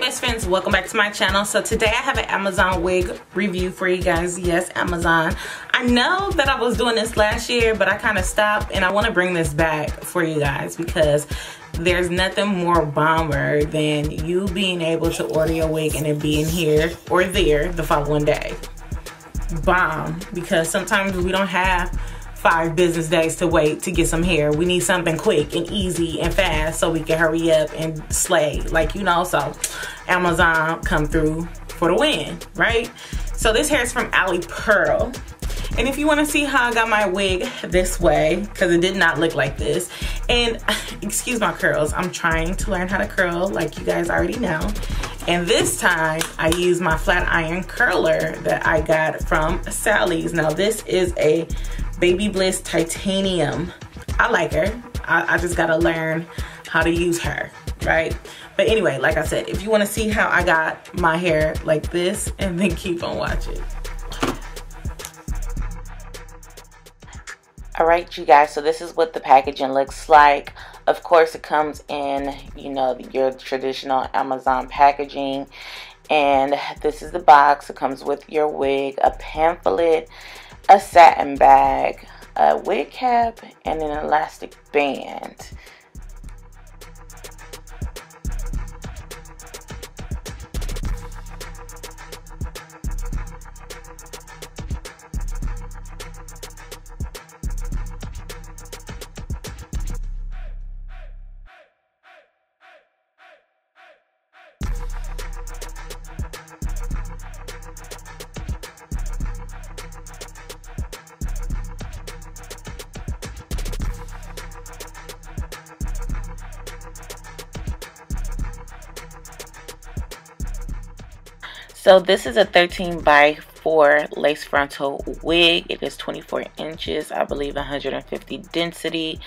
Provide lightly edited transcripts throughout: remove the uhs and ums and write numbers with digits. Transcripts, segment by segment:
best friends, welcome back to my channel. So today I have an Amazon wig review for you guys. Yes, Amazon. I know that I was doing this last year, but I kind of stopped, and I want to bring this back for you guys because there's nothing more bomber than you being able to order your wig and it being here or there the following day. Bomb. Because sometimes we don't have 5 business days to wait to get some hair. We need something quick and easy and fast so we can hurry up and slay, like, you know. So Amazon come through for the win, right? So this hair is from Ali Pearl, and if you want to see how I got my wig this way, because it did not look like this, and excuse my curls, I'm trying to learn how to curl, like you guys already know. And this time I use my flat iron curler that I got from Sally's. Now this is a Baby Bliss Titanium. I like her. I just gotta learn how to use her, right? But anyway, like I said, if you wanna see how I got my hair like this, and then keep on watching. All right, you guys, so this is what the packaging looks like. Of course, it comes in, you know, your traditional Amazon packaging. And this is the box. It comes with your wig, a pamphlet, a satin bag, a wig cap, and an elastic band. So this is a 13 by 4 lace frontal wig. It is 24 inches, I believe 150 density.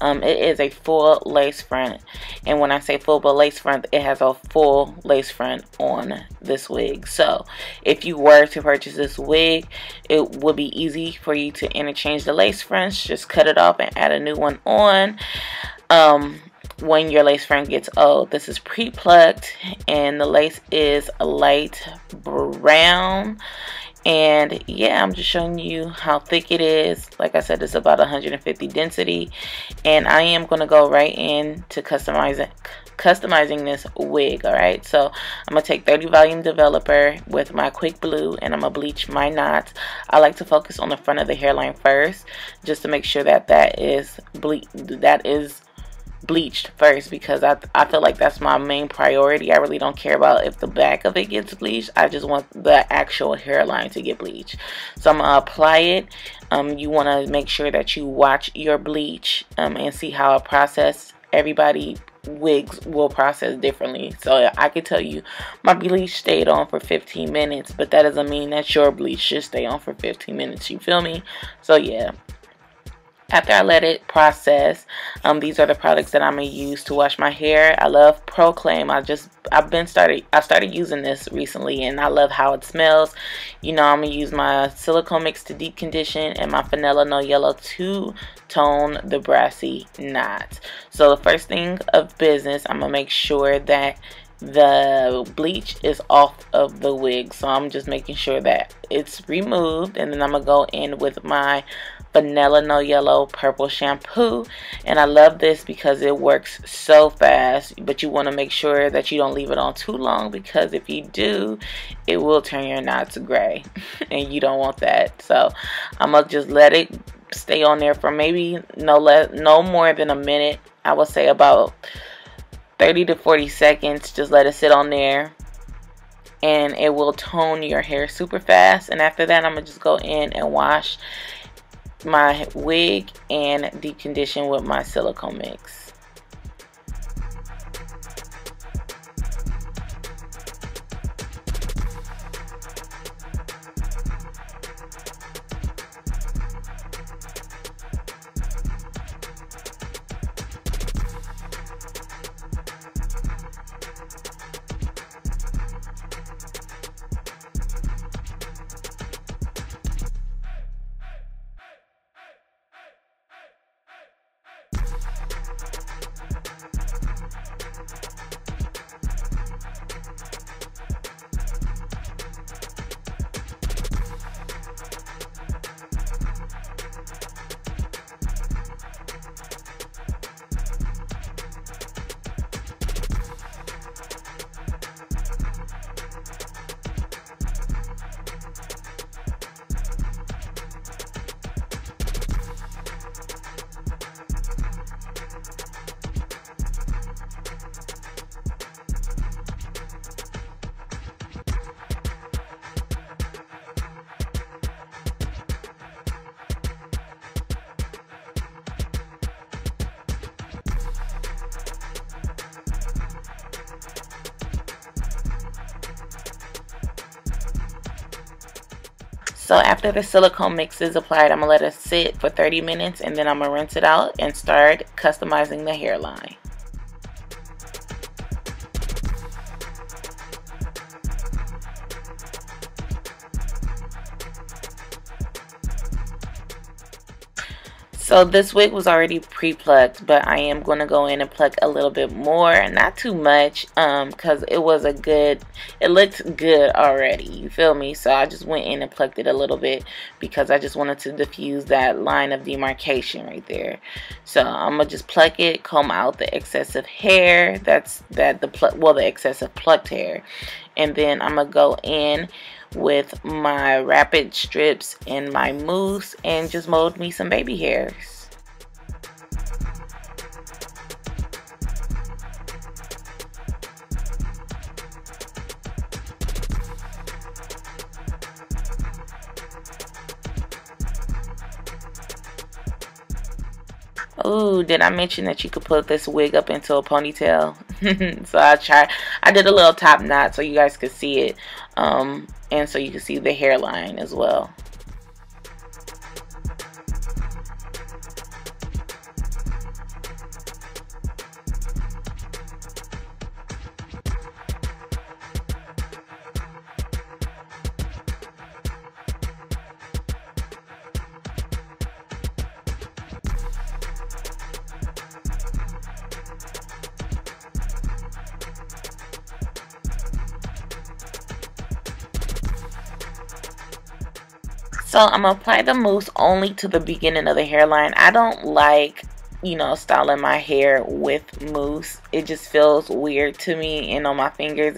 It is a full lace front, and when I say full but lace front, it has a full lace front on this wig. So if you were to purchase this wig, it would be easy for you to interchange the lace fronts. Just cut it off and add a new one on when your lace front gets old. This is pre-plucked, and the lace is a light brown. And yeah, I'm just showing you how thick it is. Like I said, it's about 150 density, and I am going to go right into customizing this wig. All right, so I'm gonna take 30 volume developer with my quick blue, and I'm gonna bleach my knots. I like to focus on the front of the hairline first, just to make sure that that is bleached first, because I feel like that's my main priority. I really don't care about if the back of it gets bleached. I just want the actual hairline to get bleached. So I'm gonna apply it. You want to make sure that you watch your bleach and see how it processes. Everybody wigs will process differently, so I can tell you my bleach stayed on for 15 minutes, but that doesn't mean that your bleach should stay on for 15 minutes. You feel me? So yeah, after I let it process, these are the products that I'm gonna use to wash my hair. I love Proclaim. I started using this recently, and I love how it smells. You know, I'm gonna use my silicone mix to deep condition and my Vanilla No Yellow to tone the brassy knots. So the first thing of business, I'm gonna make sure that the bleach is off of the wig. So I'm just making sure that it's removed, and then I'm gonna go in with my Vanilla No Yellow purple shampoo. And I love this because it works so fast, but you want to make sure that you don't leave it on too long, because if you do, it will turn your knots gray and you don't want that. So I'm gonna just let it stay on there for maybe no more than a minute. I would say about 30 to 40 seconds. Just let it sit on there, and it will tone your hair super fast. And after that, I'm gonna just go in and wash my wig and deep condition with my silicone mix. So after the silicone mix is applied, I'm going to let it sit for 30 minutes and then I'm going to rinse it out and start customizing the hairline. So this wig was already pre-plucked, but I am going to go in and pluck a little bit more, not too much, because it looked good already, you feel me? So I just went in and plucked it a little bit because I just wanted to diffuse that line of demarcation right there. So I'm gonna just pluck it, comb out the excessive hair, the excessive plucked hair, and then I'm gonna go in with my rapid strips and my mousse and just mold me some baby hairs. Oh, did I mention that you could put this wig up into a ponytail? So I did a little top knot so you guys could see it, and so you can see the hairline as well. So I'm going to apply the mousse only to the beginning of the hairline. I don't like, styling my hair with mousse. It just feels weird to me, and on my fingers,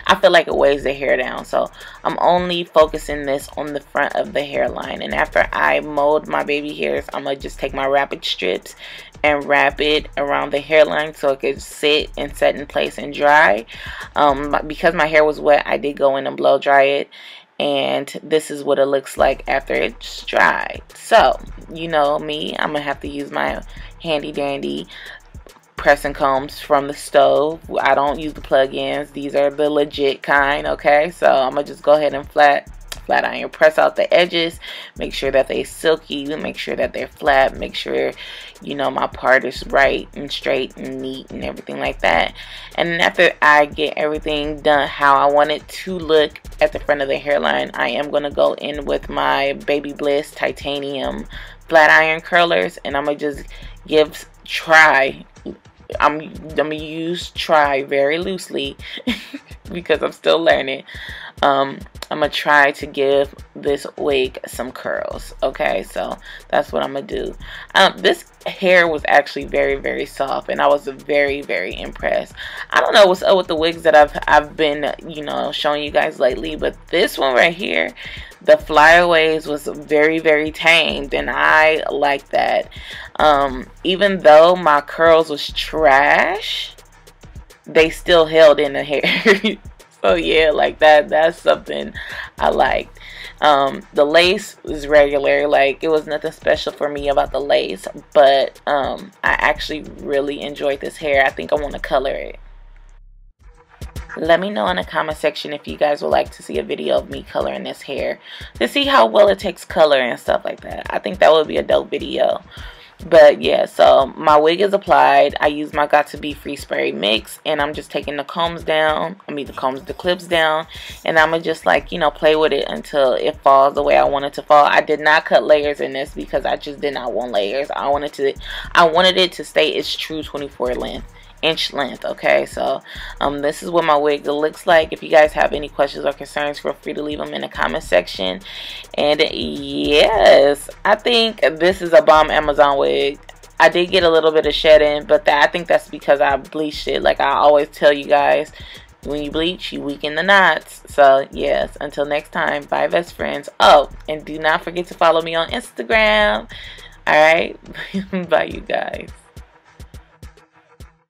I feel like it weighs the hair down. So I'm only focusing this on the front of the hairline. And after I mold my baby hairs, I'm going to just take my rapid strips and wrap it around the hairline so it could sit and set in place and dry. Because my hair was wet, I did go in and blow dry it. And this is what it looks like after it's dried. So, you know me, I'm going to have to use my handy dandy pressing combs from the stove. I don't use the plug-ins. These are the legit kind, okay? So I'm going to just go ahead and flat iron press out the edges, make sure that they're silky, make sure that they're flat, make sure my part is right and straight and neat and everything like that. And then after I get everything done how I want it to look at the front of the hairline, I am going to go in with my Baby Bliss titanium flat iron curlers, and I'm going to just I'm going to use try very loosely because I'm still learning. I'm going to try to give this wig some curls, okay? So that's what I'm going to do. This hair was actually very, very soft, and I was very, very impressed. I don't know what's up with the wigs that I've been, showing you guys lately, but this one right here, the flyaways was very, very tamed, and I like that. Even though my curls was trash, they still held in the hair. So yeah, like that's something I liked. The lace was regular, like it was nothing special for me about the lace, but I actually really enjoyed this hair. I think I want to color it. Let me know in the comment section if you guys would like to see a video of me coloring this hair to see how well it takes color and stuff like that. I think that would be a dope video. But yeah, so my wig is applied. I use my Got To Be Free Spray mix, and I'm just taking the combs down. The clips down, and I'm gonna just play with it until it falls the way I want it to fall. I did not cut layers in this because I just did not want layers. I wanted it to stay its true 24-inch length. Okay, so this is what my wig looks like. If you guys have any questions or concerns, feel free to leave them in the comment section. And yes, I think this is a bomb Amazon wig. I did get a little bit of shedding, but I think that's because I bleached it. Like I always tell you guys, when you bleach, you weaken the knots. So yes, until next time, bye best friends. Oh, and do not forget to follow me on Instagram. All right, bye you guys.